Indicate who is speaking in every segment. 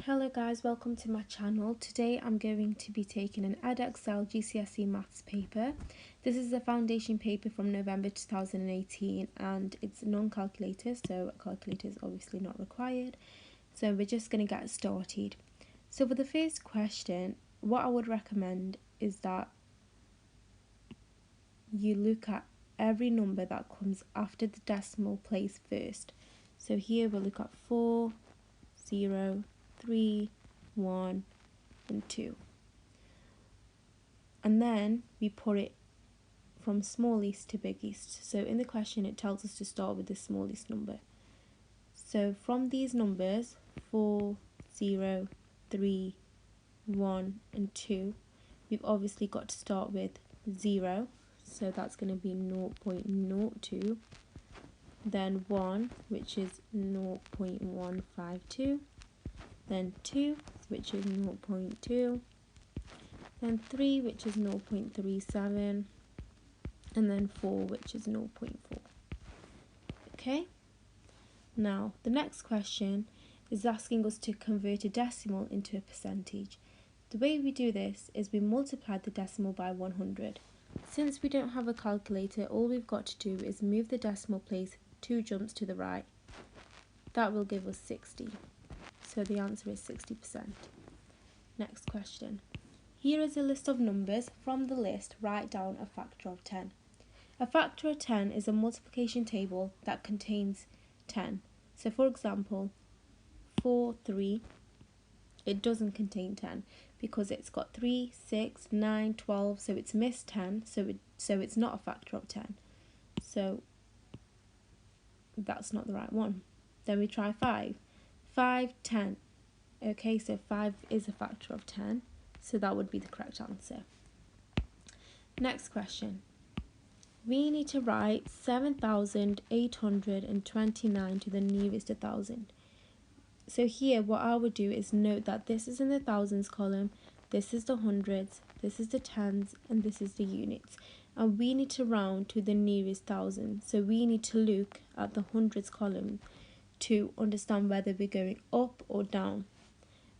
Speaker 1: Hello guys, welcome to my channel. Today I'm going to be taking an Edexcel Gcse maths paper. This is a foundation paper from November 2018 and it's non-calculator, so a calculator is obviously not required. So we're just going to get started. So for the first question, what I would recommend is that you look at every number that comes after the decimal place first. So here we'll look at 4, 0, 3, 1 and 2, and then we put it from smallest to biggest. So in the question it tells us to start with the smallest number. So from these numbers 4, 0, 3, 1 and 2, we've obviously got to start with 0, so that's going to be 0.02, then 1, which is 0.152, then 2, which is 0.2, then 3, which is 0.37, and then 4, which is 0.4. Okay, now the next question is asking us to convert a decimal into a percentage. The way we do this is we multiply the decimal by 100. Since we don't have a calculator, all we've got to do is move the decimal place 2 jumps to the right. That will give us 60. So the answer is 60%. Next question. Here is a list of numbers. From the list, write down a factor of 10. A factor of 10 is a multiplication table that contains 10. So for example, 4, 3, it doesn't contain 10 because it's got 3, 6, 9, 12, so it's missed 10, so it's not a factor of 10. So that's not the right one. Then we try 5. 5, 10. Okay, so 5 is a factor of 10, so that would be the correct answer. Next question. We need to write 7,829 to the nearest 1,000. So here what I would do is note that this is in the thousands column, this is the hundreds, this is the tens, and this is the units. And we need to round to the nearest thousand. So we need to look at the hundreds column to understand whether we're going up or down.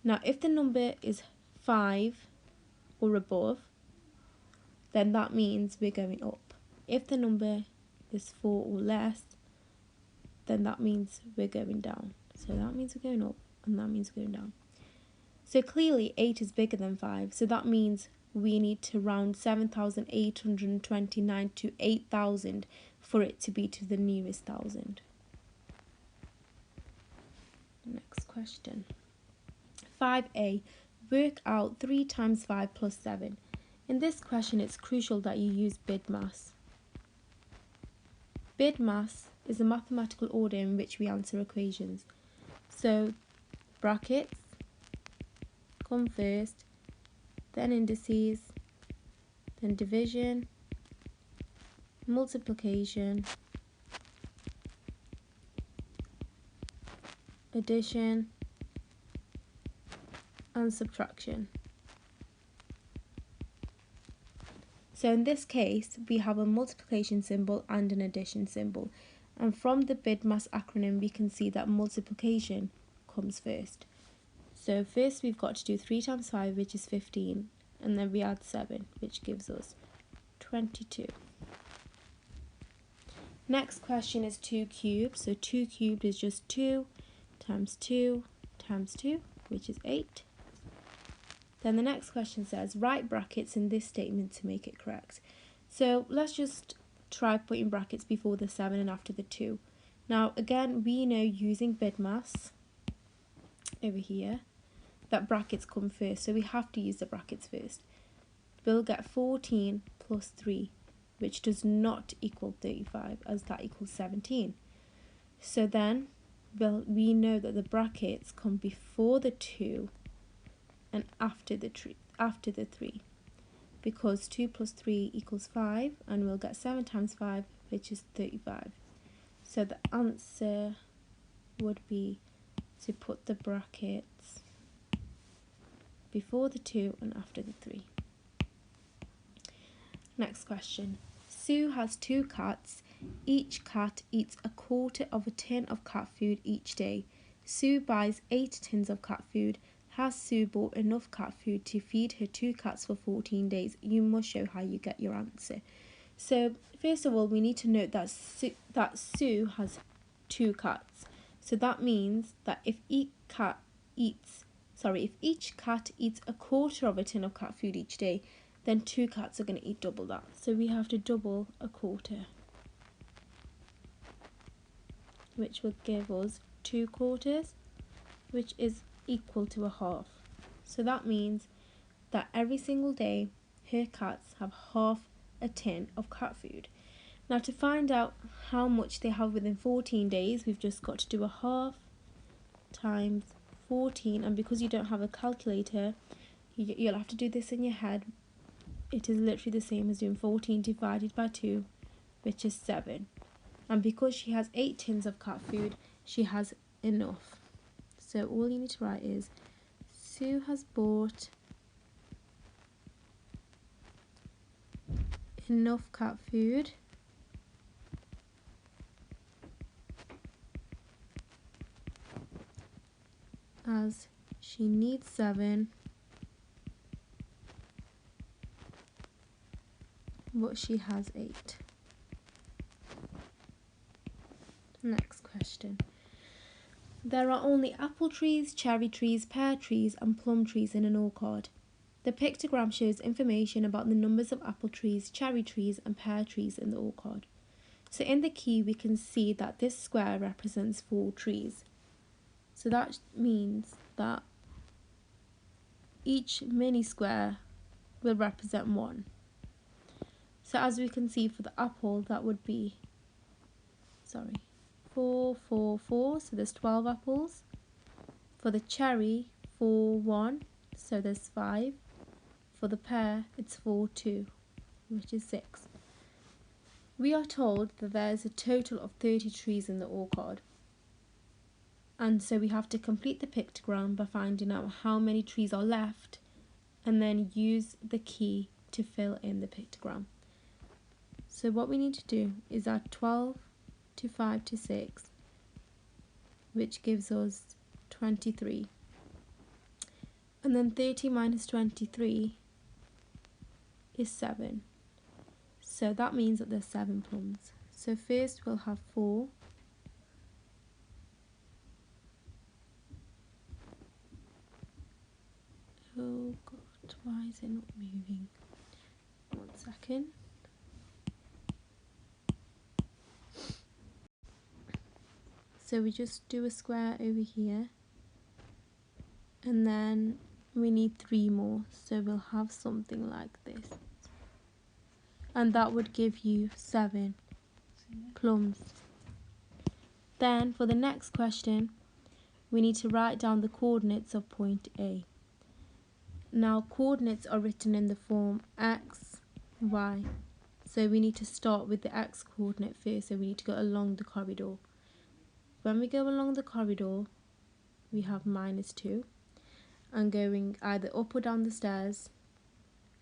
Speaker 1: Now if the number is 5 or above, then that means we're going up. If the number is 4 or less, then that means we're going down. So that means we're going up and that means we're going down. So clearly 8 is bigger than 5, so that means we need to round 7,829 to 8,000 for it to be to the nearest thousand. Next question. 5a. Work out 3 times 5 plus 7. In this question it's crucial that you use BIDMAS. BIDMAS is a mathematical order in which we answer equations. So brackets come first, then indices, then division, multiplication, addition, and subtraction. So in this case we have a multiplication symbol and an addition symbol, and from the BIDMAS acronym we can see that multiplication comes first. So first we've got to do 3 times 5, which is 15, and then we add 7, which gives us 22. Next question is 2 cubed. So 2 cubed is just 2 times 2 times 2, which is 8. Then the next question says, write brackets in this statement to make it correct. So let's just try putting brackets before the 7 and after the 2. Now again, we know using BIDMAS over here that brackets come first, so we have to use the brackets first. We'll get 14 plus 3, which does not equal 35, as that equals 17. So then we know that the brackets come before the 2 and after the 3, because 2 plus 3 equals 5, and we'll get 7 times 5, which is 35. So the answer would be to put the brackets before the 2 and after the 3. Next question. Sue has 2 cats. Each cat eats a quarter of a tin of cat food each day. Sue buys 8 tins of cat food. Has Sue bought enough cat food to feed her 2 cats for 14 days? You must show how you get your answer. So first of all, we need to note that Sue has 2 cats. So that means that if each cat eats a quarter of a tin of cat food each day, then 2 cats are going to eat double that. So we have to double a quarter, which will give us 2 quarters, which is equal to a half. So that means that every single day her cats have half a tin of cat food. Now to find out how much they have within 14 days, we've just got to do a half times 14, and because you don't have a calculator, you'll have to do this in your head. It is literally the same as doing 14 divided by 2, which is 7. And because she has 8 tins of cat food, she has enough. So all you need to write is Sue has bought enough cat food as she needs 7, but she has 8. Next question. There are only apple trees, cherry trees, pear trees and plum trees in an orchard. The pictogram shows information about the numbers of apple trees, cherry trees and pear trees in the orchard. So in the key we can see that this square represents 4 trees. So that means that each mini square will represent 1. So as we can see for the apple, that would be 4, 4, 4, so there's 12 apples. For the cherry, 4, 1, so there's 5. For the pear, it's 4, 2, which is 6. We are told that there's a total of 30 trees in the orchard. And so we have to complete the pictogram by finding out how many trees are left and then use the key to fill in the pictogram. So what we need to do is add 12 to 5 to 6, which gives us 23. And then 30 minus 23 is 7. So that means that there's 7 plums. So first we'll have 4. Oh God, why is it not moving? 1 second. So we just do a square over here, and then we need 3 more, so we'll have something like this, and that would give you 7 plums. Then for the next question, we need to write down the coordinates of point A. Now coordinates are written in the form x, y, so we need to start with the x coordinate first, so we need to go along the corridor. When we go along the corridor, we have -2, and going either up or down the stairs,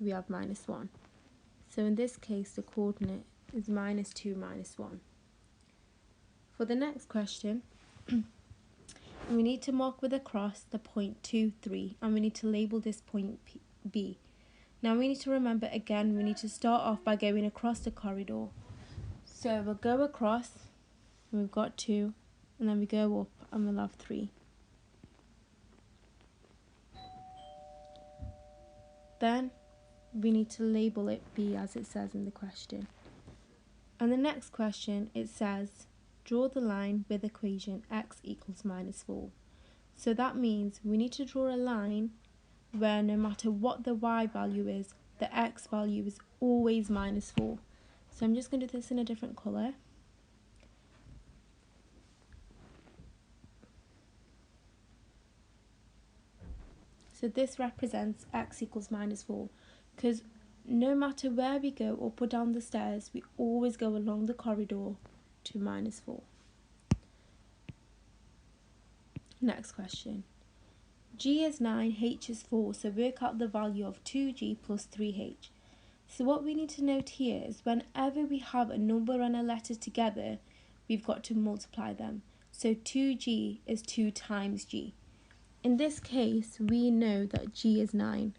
Speaker 1: we have -1. So in this case, the coordinate is -2, -1. For the next question, we need to mark with a cross the point 2, 3, and we need to label this point B. Now we need to remember again, we need to start off by going across the corridor. So we'll go across, and we've got 2, and then we go up and we'll have 3. Then we need to label it B as it says in the question. And the next question, it says, draw the line with equation x equals -4. So that means we need to draw a line where no matter what the y value is, the x value is always -4. So I'm just going to do this in a different colour. So this represents x equals -4, because no matter where we go up or down the stairs, we always go along the corridor to -4. Next question. G is 9, H is 4, so work out the value of 2G plus 3H. So what we need to note here is whenever we have a number and a letter together, we've got to multiply them. So 2G is 2 times G. in this case, we know that G is 9.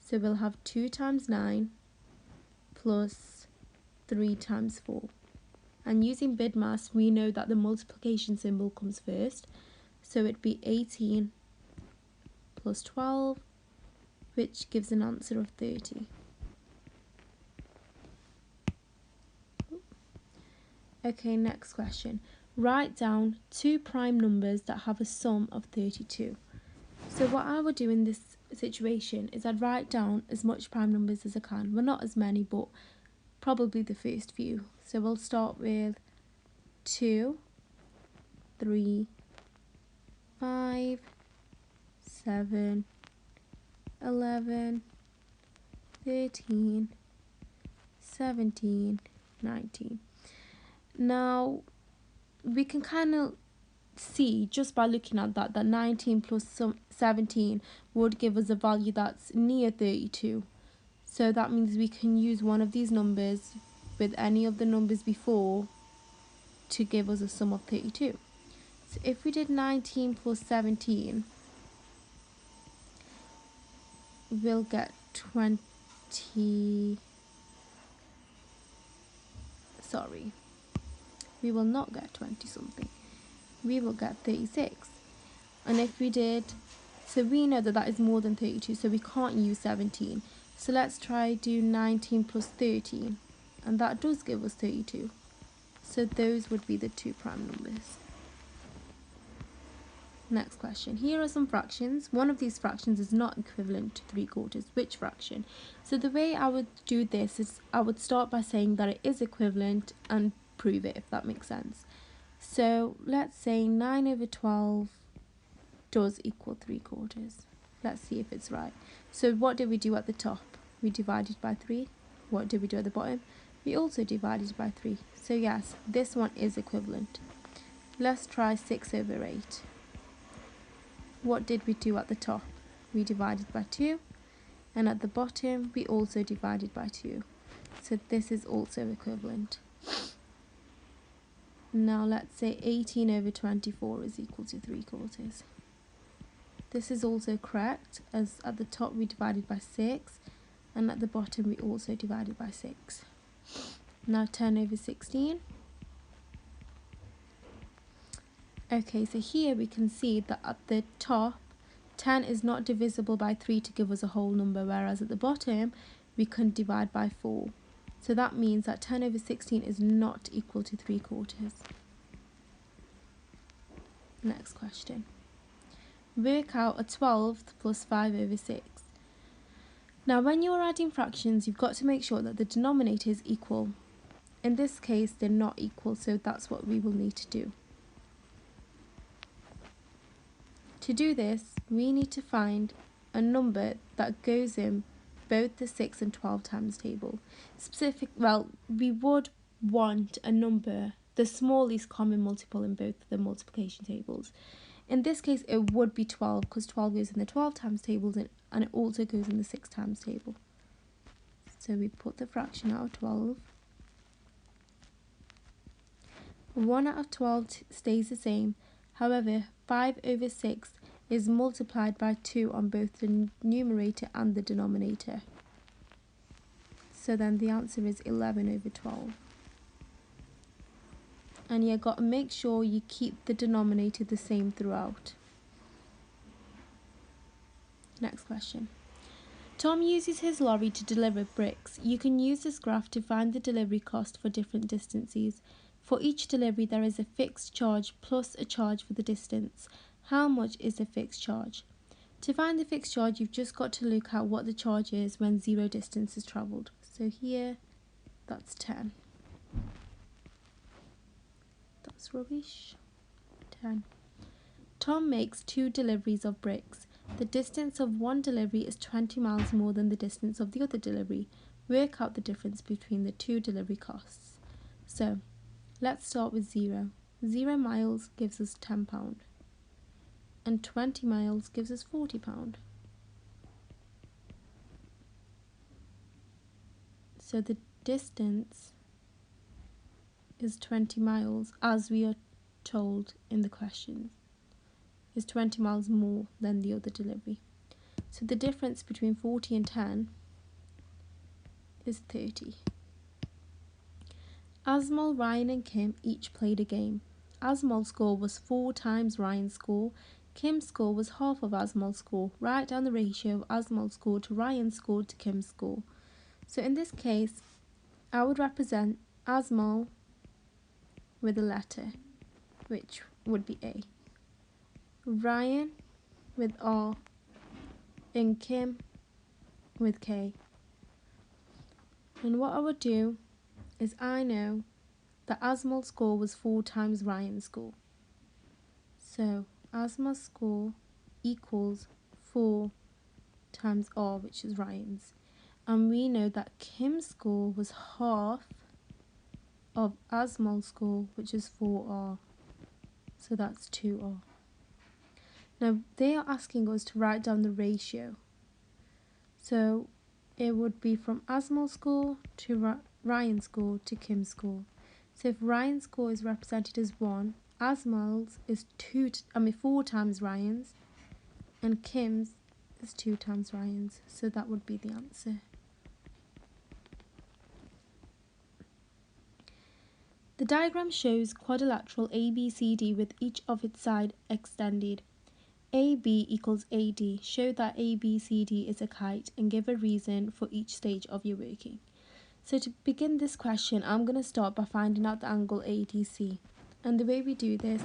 Speaker 1: So we'll have 2 times 9 plus 3 times 4. And using BIDMAS, we know that the multiplication symbol comes first. So it'd be 18 plus 12, which gives an answer of 30. Okay, next question. Write down 2 prime numbers that have a sum of 32. So what I would do in this situation is I'd write down as much prime numbers as I can. Well, not as many, but probably the first few. So we'll start with 2, 3, 5, 7, 11, 13, 17, 19. Now, we can kind of see just by looking at that 19 plus 17 would give us a value that's near 32. So that means we can use one of these numbers with any of the numbers before to give us a sum of 32. So if we did 19 plus 17, we'll get 20. Sorry, we will not get 20 something. We will get 36. And if we did, so we know that that is more than 32, so we can't use 17. So let's try do 19 plus 13, and that does give us 32. So those would be the 2 prime numbers. Next question. Here are some fractions. One of these fractions is not equivalent to 3/4. Which fraction? So the way I would do this is I would start by saying that it is equivalent and prove it, if that makes sense. So let's say 9 over 12 does equal 3/4. Let's see if it's right. So what did we do at the top? We divided by 3. What did we do at the bottom? We also divided by 3. So yes, this one is equivalent. Let's try 6 over 8. What did we do at the top? We divided by 2. And at the bottom, we also divided by 2. So this is also equivalent. Now let's say 18 over 24 is equal to 3/4. This is also correct, as at the top we divided by 6, and at the bottom we also divided by 6. Now 10 over 16. Okay, so here we can see that at the top, 10 is not divisible by 3 to give us a whole number, whereas at the bottom, we can divide by 4. So that means that 10 over 16 is not equal to 3/4. Next question. Work out a 12th plus 5 over 6. Now, when you're adding fractions, you've got to make sure that the denominator is equal. In this case, they're not equal, so that's what we will need to do. To do this, we need to find a number that goes in both the 6 and 12 times table. We would want a number, the smallest common multiple in both the multiplication tables. In this case, it would be 12 because 12 goes in the 12 times tables and it also goes in the 6 times table. So we put the fraction out of 12. 1 out of 12 stays the same. However, 5 over 6 is multiplied by 2 on both the numerator and the denominator. So then the answer is 11 over 12. And you've got to make sure you keep the denominator the same throughout. Next question. Tom uses his lorry to deliver bricks. You can use this graph to find the delivery cost for different distances. For each delivery, there is a fixed charge plus a charge for the distance. How much is the fixed charge? To find the fixed charge, you've just got to look at what the charge is when 0 distance is travelled. So here, that's 10. That's rubbish. 10. Tom makes 2 deliveries of bricks. The distance of one delivery is 20 miles more than the distance of the other delivery. Work out the difference between the 2 delivery costs. So, let's start with 0. 0 miles gives us £10. And 20 miles gives us £40. So the distance is 20 miles, as we are told in the questions. is 20 miles more than the other delivery. So the difference between 40 and 10 is 30. Asmal, Ryan and Kim each played a game. Asmal's score was 4 times Ryan's score. Kim's score was half of Asmal's score. Write down the ratio of Asmal's score to Ryan's score to Kim's score. So in this case, I would represent Asmal with a letter, which would be A. Ryan with R. And Kim with K. And what I would do is I know that Asmal's score was 4 times Ryan's score. So Asmal's score equals 4 times R, which is Ryan's. And we know that Kim's score was half of Asmal's score, which is 4R. So that's 2R. Now they are asking us to write down the ratio. So it would be from Asmal's score to Ryan's score to Kim's score. So if Ryan's score is represented as 1, Asmal's is 4 times Ryan's, and Kim's is 2 times Ryan's. So that would be the answer. The diagram shows quadrilateral ABCD with each of its sides extended. AB equals AD. Show that ABCD is a kite and give a reason for each stage of your working. So to begin this question, I'm going to start by finding out the angle ADC. And the way we do this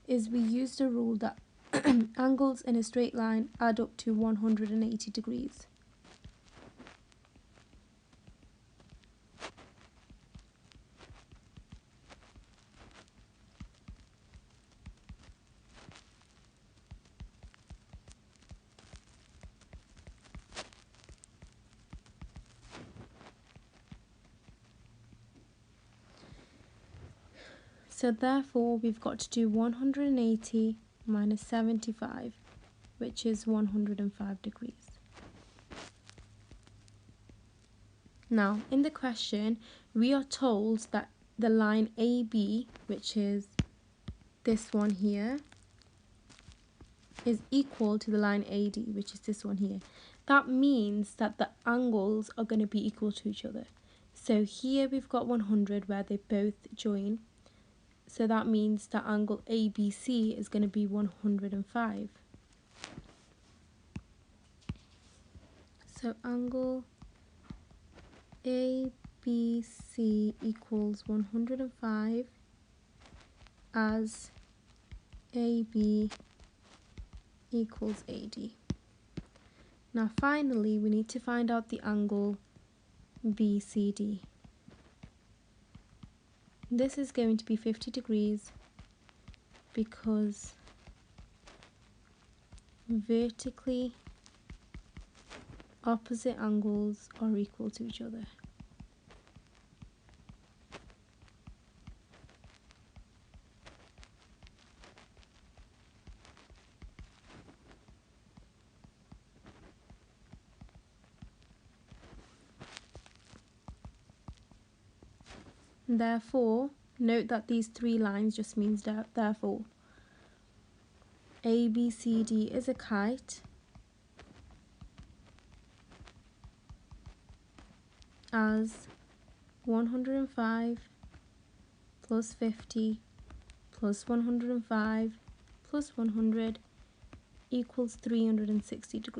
Speaker 1: is we use the rule that angles in a straight line add up to 180 degrees. So therefore we've got to do 180 minus 75, which is 105 degrees. Now in the question we are told that the line AB, which is this one here, is equal to the line AD, which is this one here. That means that the angles are going to be equal to each other. So here we've got 100 where they both join. So that means that angle ABC is going to be 105. So angle ABC equals 105 as AB equals AD. Now finally we need to find out the angle BCD. This is going to be 50 degrees because vertically opposite angles are equal to each other. Therefore, note that these 3 lines just means therefore. ABCD is a kite as 105 plus 50 plus 105 plus 100 equals 360 degrees.